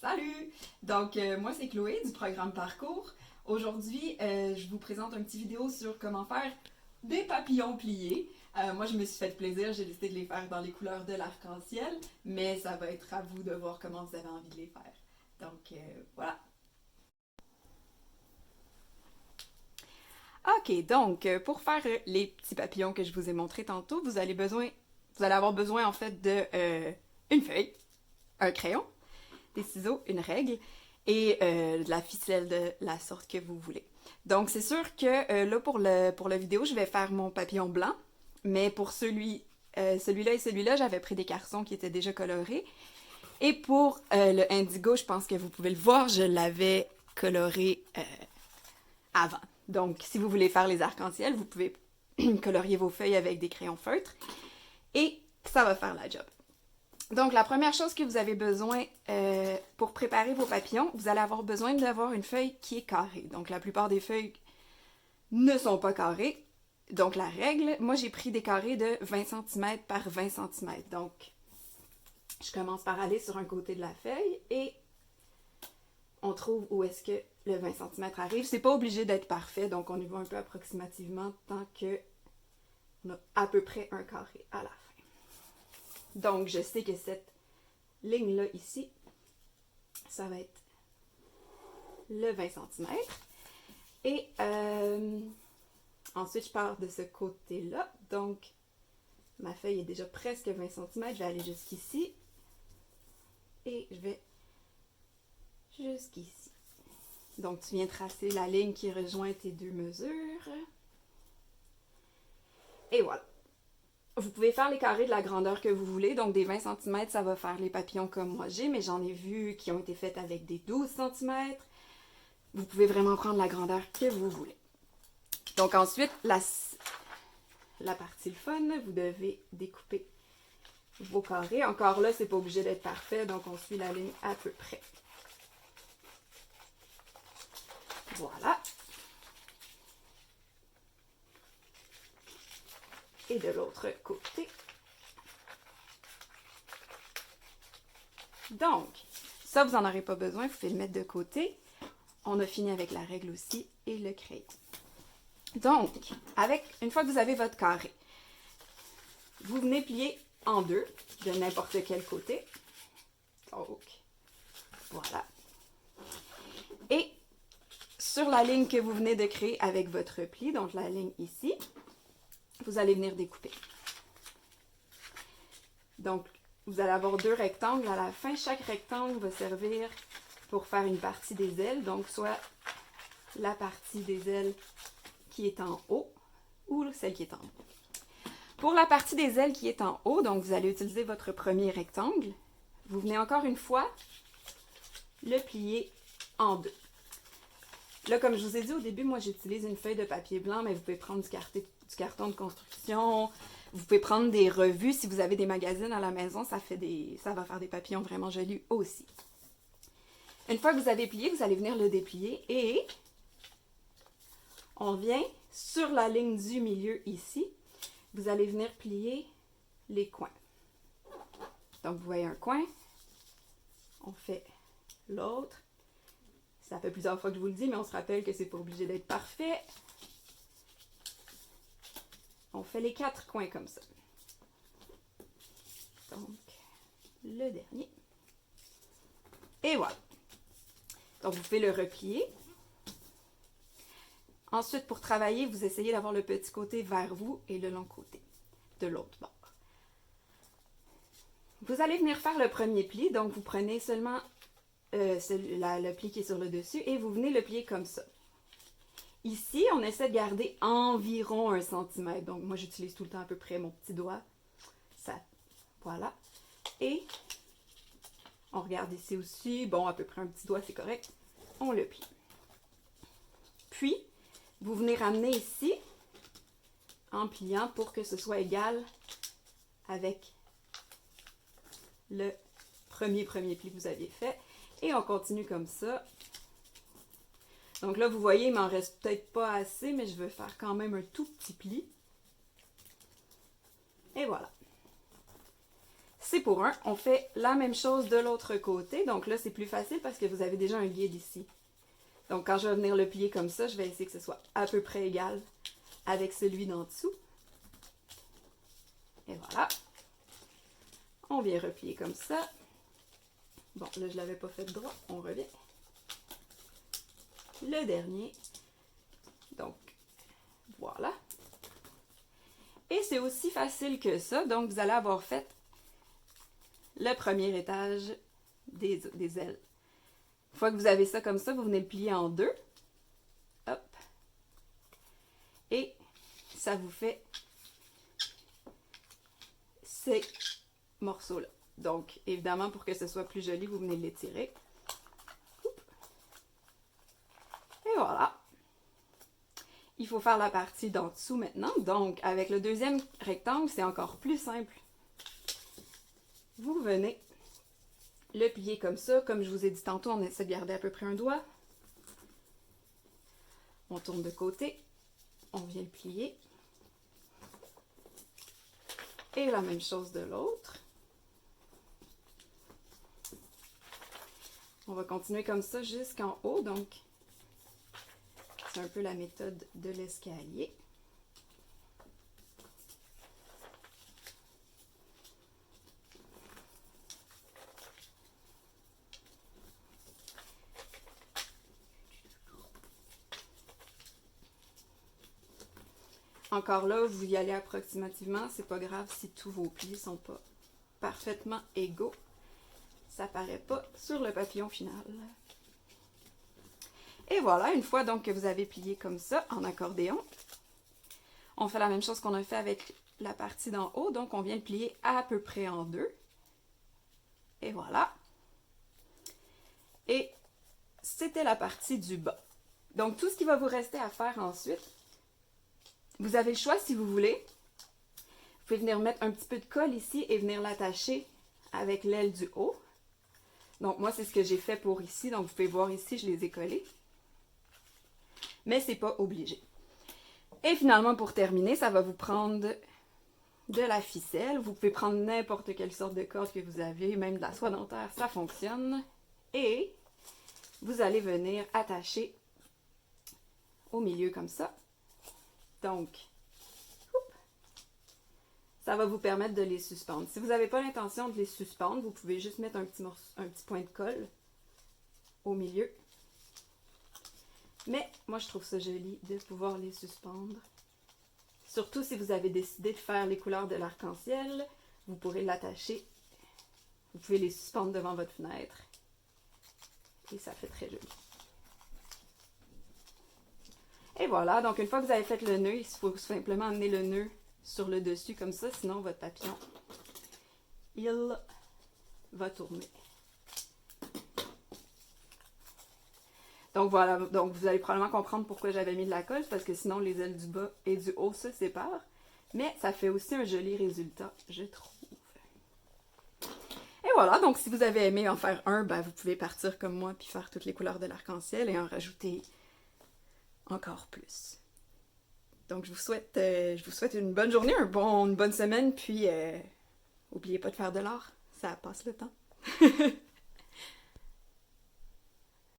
Salut! Donc, moi, c'est Chloé du programme Parcours. Aujourd'hui, je vous présente une petite vidéo sur comment faire des papillons pliés. Moi, je me suis fait plaisir, j'ai décidé de les faire dans les couleurs de l'arc-en-ciel, mais ça va être à vous de voir comment vous avez envie de les faire. Donc, voilà. Ok, donc, pour faire les petits papillons que je vous ai montrés tantôt, vous allez avoir besoin en fait de une feuille, un crayon, des ciseaux, une règle et de la ficelle de la sorte que vous voulez. Donc c'est sûr que là pour la vidéo, je vais faire mon papillon blanc, mais pour celui-là et celui-là, j'avais pris des cartons qui étaient déjà colorés. Et pour le indigo, je pense que vous pouvez le voir, je l'avais coloré avant. Donc si vous voulez faire les arcs-en-ciel, vous pouvez colorier vos feuilles avec des crayons feutres et ça va faire la job. Donc, la première chose que vous avez besoin pour préparer vos papillons, vous allez avoir besoin d'avoir une feuille qui est carrée. Donc, la plupart des feuilles ne sont pas carrées. Donc, la règle, moi, j'ai pris des carrés de 20 cm par 20 cm. Donc, je commence par aller sur un côté de la feuille et on trouve où est-ce que le 20 cm arrive. C'est pas obligé d'être parfait, donc on y va un peu approximativement tant qu'on a à peu près un carré à la fin. Donc, je sais que cette ligne-là ici, ça va être le 20 cm. Et ensuite, je pars de ce côté-là. Donc, ma feuille est déjà presque 20 cm. Je vais aller jusqu'ici. Et je vais jusqu'ici. Donc, tu viens tracer la ligne qui rejoint tes deux mesures. Et voilà. Vous pouvez faire les carrés de la grandeur que vous voulez, donc des 20 cm, ça va faire les papillons comme moi j'ai, mais j'en ai vu qui ont été faits avec des 12 cm. Vous pouvez vraiment prendre la grandeur que vous voulez. Donc ensuite, la partie le fun, vous devez découper vos carrés. Encore là, c'est pas obligé d'être parfait, donc on suit la ligne à peu près. Voilà. Et de l'autre côté. Donc, ça, vous n'en aurez pas besoin, vous pouvez le mettre de côté. On a fini avec la règle aussi et le crayon. Donc, une fois que vous avez votre carré, vous venez plier en deux de n'importe quel côté. Donc, voilà. Et sur la ligne que vous venez de créer avec votre pli, donc la ligne ici, vous allez venir découper. Donc, vous allez avoir deux rectangles à la fin. Chaque rectangle va servir pour faire une partie des ailes. Donc, soit la partie des ailes qui est en haut ou celle qui est en bas. Pour la partie des ailes qui est en haut, donc vous allez utiliser votre premier rectangle. Vous venez encore une fois le plier en deux. Là, comme je vous ai dit au début, moi j'utilise une feuille de papier blanc, mais vous pouvez prendre du carton de construction, vous pouvez prendre des revues. Si vous avez des magazines à la maison, ça va faire des papillons vraiment jolis aussi. Une fois que vous avez plié, vous allez venir le déplier et on vient sur la ligne du milieu ici. Vous allez venir plier les coins. Donc, vous voyez un coin, on fait l'autre. Ça fait plusieurs fois que je vous le dis, mais on se rappelle que c'est pas obligé d'être parfait. On fait les 4 coins comme ça. Donc, le dernier. Et voilà. Donc, vous pouvez le replier. Ensuite, pour travailler, vous essayez d'avoir le petit côté vers vous et le long côté de l'autre bord. Vous allez venir faire le premier pli. Donc, vous prenez seulement le pli qui est sur le dessus et vous venez le plier comme ça. Ici, on essaie de garder environ 1 cm. Donc, moi, j'utilise tout le temps à peu près mon petit doigt. Ça, voilà. Et on regarde ici aussi. Bon, à peu près un petit doigt, c'est correct. On le plie. Puis, vous venez ramener ici en pliant pour que ce soit égal avec le premier pli que vous aviez fait. Et on continue comme ça. Donc là, vous voyez, il m'en reste peut-être pas assez, mais je vais faire quand même un tout petit pli. Et voilà. c'est pour un. On fait la même chose de l'autre côté. Donc là, c'est plus facile parce que vous avez déjà un guide ici. Donc quand je vais venir le plier comme ça, je vais essayer que ce soit à peu près égal avec celui d'en dessous. Et voilà. On vient replier comme ça. Bon, là, je ne l'avais pas fait droit. On revient. Le dernier. Donc, voilà. Et c'est aussi facile que ça. Donc, vous allez avoir fait le premier étage des ailes. Une fois que vous avez ça comme ça, vous venez le plier en deux. Hop. Et ça vous fait ces morceaux-là. Donc, évidemment, pour que ce soit plus joli, vous venez l'étirer. Et voilà. Il faut faire la partie d'en dessous maintenant. Donc, avec le deuxième rectangle, c'est encore plus simple. Vous venez le plier comme ça. Comme je vous ai dit tantôt, on essaie de garder à peu près un doigt. On tourne de côté. On vient le plier. Et la même chose de l'autre. On va continuer comme ça jusqu'en haut. Donc, c'est un peu la méthode de l'escalier. Encore là, vous y allez approximativement. C'est pas grave si tous vos plis sont pas parfaitement égaux. Ça paraît pas sur le papillon final. Et voilà, une fois donc que vous avez plié comme ça, en accordéon, on fait la même chose qu'on a fait avec la partie d'en haut. Donc, on vient le plier à peu près en deux. Et voilà. Et c'était la partie du bas. Donc, tout ce qui va vous rester à faire ensuite, vous avez le choix si vous voulez. Vous pouvez venir mettre un petit peu de colle ici et venir l'attacher avec l'aile du haut. Donc, moi, c'est ce que j'ai fait pour ici. Donc, vous pouvez voir ici, je les ai collés. Mais c'est pas obligé. Et finalement, pour terminer, ça va vous prendre de la ficelle. Vous pouvez prendre n'importe quelle sorte de corde que vous avez, même de la soie dentaire, ça fonctionne. Et vous allez venir attacher au milieu comme ça. Donc, ça va vous permettre de les suspendre. Si vous n'avez pas l'intention de les suspendre, vous pouvez juste mettre un petit point de colle au milieu. Mais moi, je trouve ça joli de pouvoir les suspendre. Surtout si vous avez décidé de faire les couleurs de l'arc-en-ciel, vous pourrez l'attacher. Vous pouvez les suspendre devant votre fenêtre. Et ça fait très joli. Et voilà, donc une fois que vous avez fait le nœud, il faut simplement amener le nœud sur le dessus comme ça, sinon votre papillon, il va tourner. Donc voilà, donc vous allez probablement comprendre pourquoi j'avais mis de la colle, parce que sinon les ailes du bas et du haut se séparent. Mais ça fait aussi un joli résultat, je trouve. Et voilà, donc si vous avez aimé en faire un, ben vous pouvez partir comme moi puis faire toutes les couleurs de l'arc-en-ciel et en rajouter encore plus. Donc je vous souhaite une bonne journée, une bonne semaine, puis n'oubliez pas de faire de l'art, ça passe le temps.